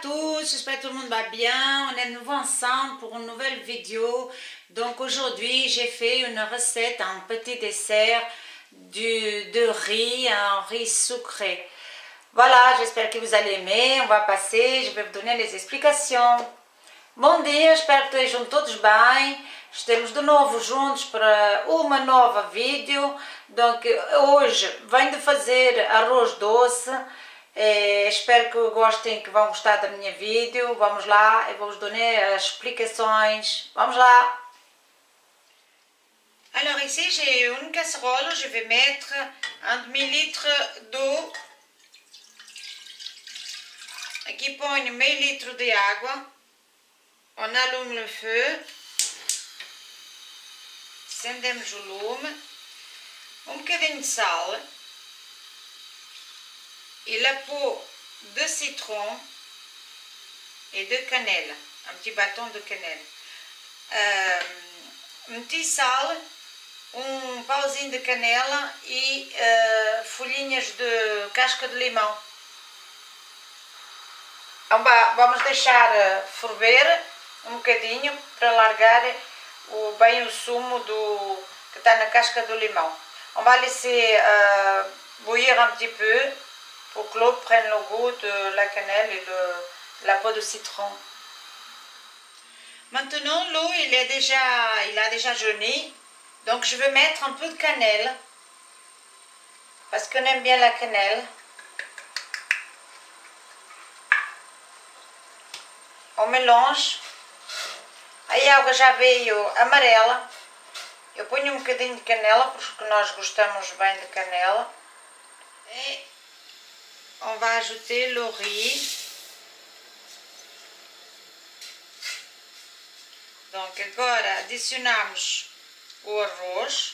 tous, j'espère que tout le monde va bien. On est de nouveau ensemble pour une nouvelle vidéo. Donc aujourd'hui j'ai fait une recette, un petit dessert de riz, un riz sucré. Voilà, j'espère que vous allez aimer. On va passer, je vais vous donner les explicações. Bom dia, espero que estejam todos bem. Estamos de novo juntos para uma nova vídeo. Donc, hoje venho de fazer arroz doce. Espero que gostem, que vão gostar da minha vídeo. Vamos lá, eu vou-vos dar as explicações. Vamos lá! Alors ici j'ai une casserole, je vais mettre un demi-litre d'eau. Aqui ponho meio litro de água. On allume le feu. Acendemos o lume. Um bocadinho de sal. Et la peau de citron et de cannelle, un petit bâton de cannelle. Meti sal, pauzinho de canela e folhinhas de casca de limão. Vamos deixar ferver um bocadinho para largar bem o sumo que está na casca do limão. On va laisser bouillir un petit peu pour que l'eau prenne le goût de la cannelle et la peau de citron. Maintenant, l'eau il a déjà jauni, donc je vais mettre un peu de cannelle, parce qu'on aime bien la cannelle. On mélange. A água já veio amarela. Eu ponho um bocadinho de canela, porque nós gostamos bem de canela. E on va ajouter le riz. Donc agora adicionamos o arroz.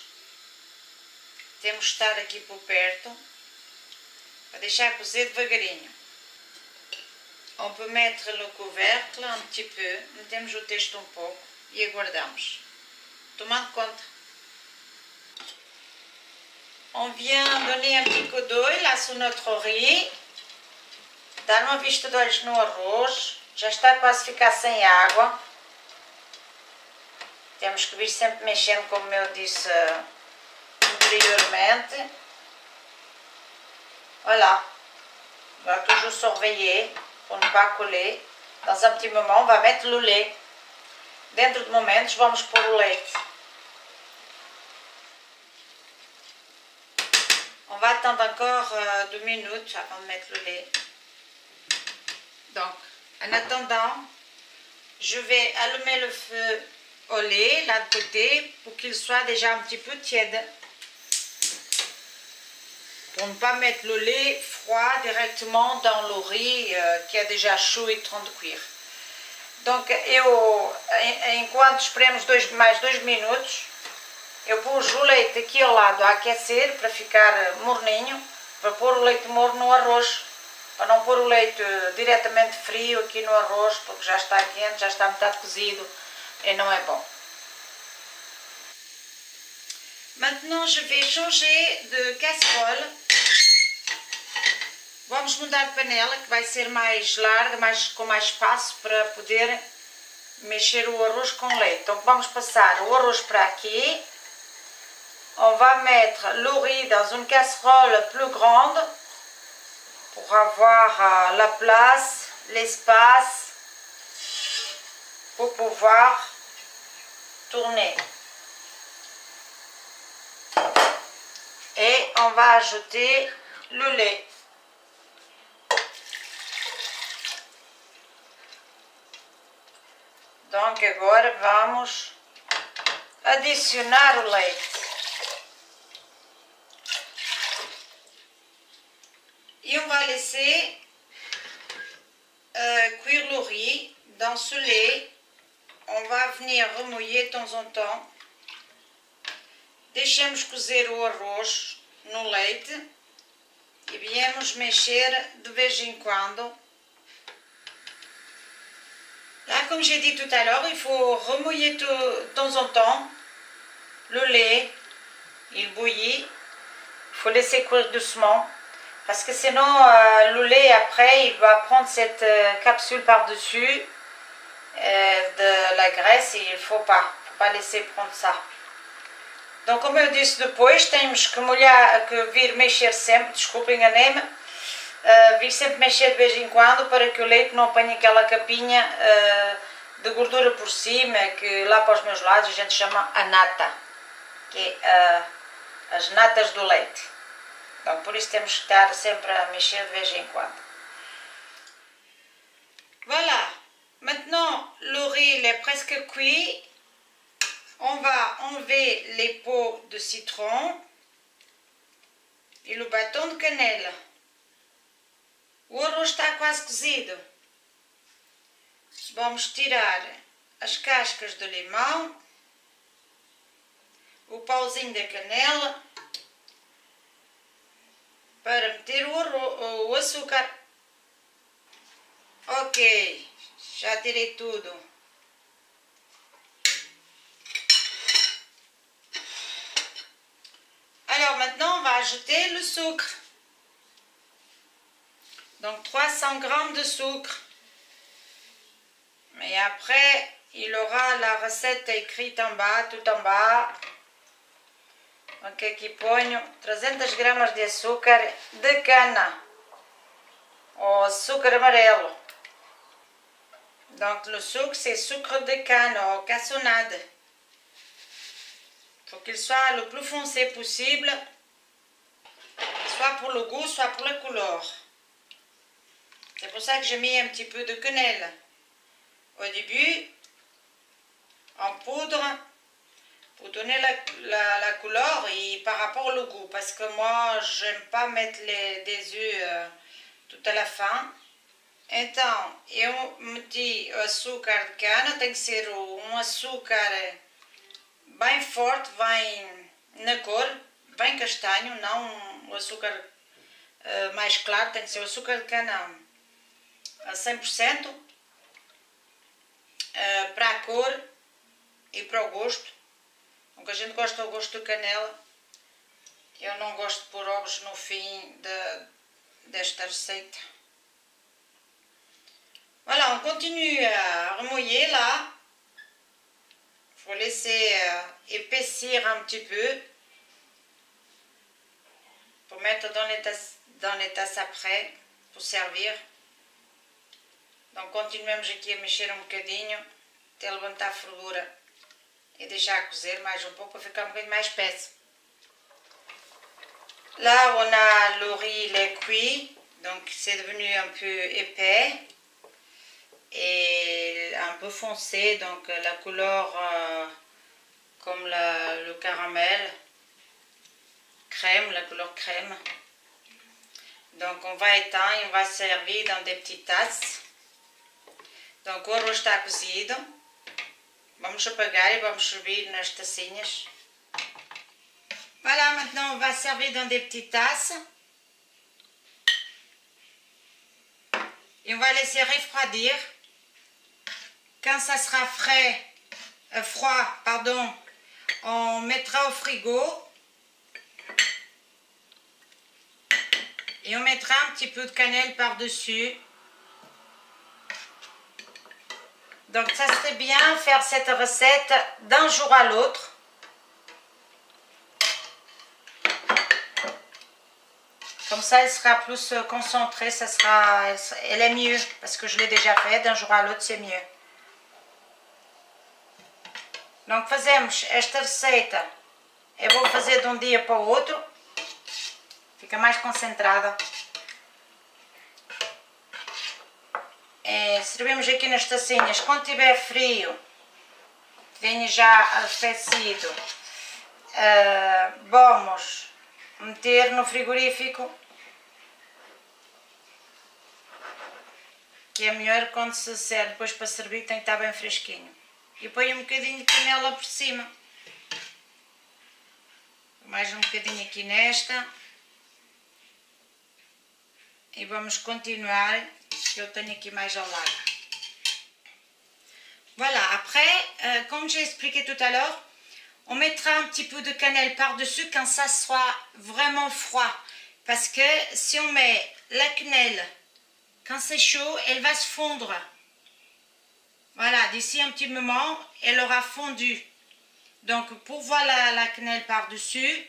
Temos de estar aqui por perto para deixar cozer devagarinho. On peut mettre le couvercle un petit peu, metemos o texto um pouco e aguardamos. Tomando conta. On vient donner un petit coup d'œil là sur notre riz. Dar uma vista de olhos no arroz. Já está quase a ficar sem água. Temos que vir sempre mexendo, como eu disse anteriormente. Voilà. On va toujours surveiller pour ne pas coller. Dans un petit moment, on va mettre le lait. Dentro de momentos, vamos pôr o leite. On va attendre encore 2 minutes avant de mettre le lait. Donc, en attendant, je vais allumer le feu au lait, là de côté, pour qu'il soit déjà un petit peu tiède. Pour ne pas mettre le lait froid directement dans le riz qui est déjà chaud e train de cuire. Donc, enquanto esperemos mais 2 minutos, eu pus o leite aqui ao lado a aquecer para ficar morninho, para pôr o leite morno no arroz, para não pôr o leite diretamente frio aqui no arroz, porque já está quente, já está metade cozido e não é bom. Maintenant, je vais changer de casserole. Vamos mudar de panela, que vai ser mais larga, com mais espaço para poder mexer o arroz com leite. Então vamos passar o arroz para aqui. On va mettre le riz dans une casserole plus grande pour avoir la place, l'espace pour pouvoir tourner. Et on va ajouter le lait. Donc agora vamos adicionar o leite. Et on va laisser cuire le riz dans ce lait. On va venir remouiller de temps en temps. Deixamos cozer o arroz no leite e viemos mexer de vez em quando. Là, comme j'ai dit tout à l'heure, il faut remouiller de temps en temps le lait. Il bouillit. Il faut laisser cuire doucement. Parce que sinon, le lait, après, il va prendre cette capsule par-dessus de la graisse e il faut pas laisser prendre ça. Então, como eu disse depois, temos que molhar, que vir mexer sempre, desculpa, enganei-me, vir sempre mexer de vez em quando para que o leite não apanhe aquela capinha de gordura por cima, que lá para os meus lados a gente chama a nata, que é as natas do leite. Então, por isso temos que estar sempre a mexer de vez em quando. Voilà, maintenant le riz il est presque cuit. On va enlever les peaux de citron e o batom de canela. O arroz está quase cozido. Vamos tirar as cascas de limão, o pauzinho da canela, para meter o açúcar. Ok, já tirei tudo. Alors maintenant on va ajouter le sucre. Donc 300 g de sucre. Mais après il aura la recette écrite en bas, tout en bas. Donc aqui ponho 300 gramas de açúcar de cana, ou açúcar amarelo. Donc le sucre c'est sucre de canne ou cassonade. Il faut qu'il soit le plus foncé possible, soit pour le goût, soit pour la couleur. C'est pour ça que j'ai mis un petit peu de cannelle au début, en poudre, pour donner la couleur et par rapport au goût, parce que moi j'aime pas mettre des œufs tout à la fin. Então eu meti o açúcar de cana, tem que ser açúcar bem forte, bem na cor, bem castanho, não o açúcar mais claro, tem que ser o açúcar de cana a 100%, para a cor e para o gosto. Donc a gente gosta do gosto de canela. Eu não gosto de pôr ovos no fim desta receita. Voilà, on continue à remouiller là. Il faut laisser épaissir un petit peu pour mettre dans les tasses après, pour servir. Donc continuamos aqui a mexer um bocadinho até levantar a fervura e deixar cozer mais um pouco para ficar um bocadinho mais espesso. Là on a le riz, il est cuit, donc c'est devenu un peu épais et un peu foncé, donc la couleur comme le caramel, crème, la couleur crème. Donc on va éteindre et on va servir dans des petites tasses. Donc o arroz está cozido. Vamos apagar e vamos servir nas tacinhas. Voilà, maintenant on va servir dans des petites tasses. Et on va laisser refroidir. Quand ça sera froid, on mettra au frigo. Et on mettra un petit peu de cannelle par-dessus. Donc ça serait bien faire cette recette d'un jour à l'autre. Comme ça, elle sera plus concentrée, elle est mieux. Parce que je l'ai déjà fait, d'un jour à l'autre, c'est mieux. Donc fazemos esta receita. Eu vou fazer de um dia para o outro. Fica mais concentrada. Servimos aqui nas tacinhas. Quando tiver frio, tenha já arrefecido, vamos meter no frigorífico, que é melhor quando se serve. Depois para servir tem que estar bem fresquinho. E põe um bocadinho de canela por cima. Mais um bocadinho aqui nesta. E vamos continuar, que eu tenho aqui mais ao lado. Voilà, après, comme j'ai expliqué tout à l'heure, on mettra un petit peu de cannelle par-dessus quand ça sera vraiment froid. Parce que si on met la quenelle, quand c'est chaud, elle va se fondre. Voilà, d'ici un petit moment, elle aura fondu. Donc, pour voir la quenelle par-dessus,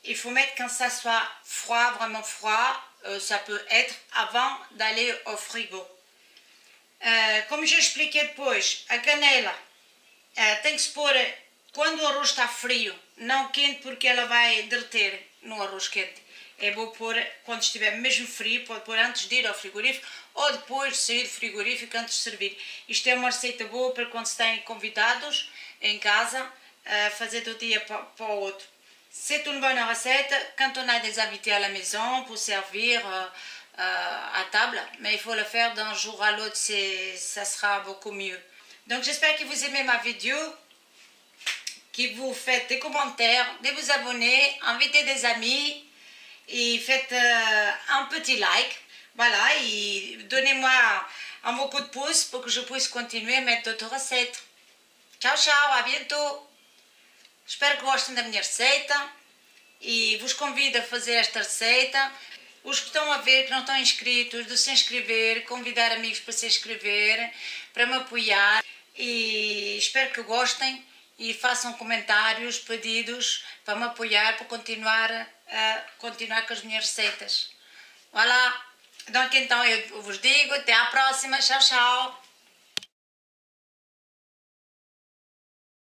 il faut mettre quand ça soit froid, vraiment froid. Ça peut être avant d'aller au frigo. Como já expliquei depois, a canela tem que se pôr quando o arroz está frio, não quente, porque ela vai derreter no arroz quente. É bom pôr quando estiver mesmo frio, pode pôr antes de ir ao frigorífico ou depois de sair do frigorífico antes de servir. Isto é uma receita boa para quando se têm convidados em casa, fazer do dia para o outro. C'est une bonne recette quand on a des invités à la maison pour servir à table, mais il faut le faire d'un jour à l'autre, ça sera beaucoup mieux. Donc j'espère que vous aimez ma vidéo, que vous faites des commentaires, de vous abonner, invitez des amis et faites un petit like. Voilà, et donnez-moi un beau coup de pouce pour que je puisse continuer à mettre d'autres recettes. Tchau, tchau, à bientôt! Espero que gostem da minha receita e vos convido a fazer esta receita. Os que estão a ver, que não estão inscritos, de se inscrever, convidar amigos para se inscrever, para me apoiar. E espero que gostem e façam comentários, pedidos para me apoiar, para continuar com as minhas receitas. Voilà! Donc então eu vos digo, até à próxima, tchau, tchau!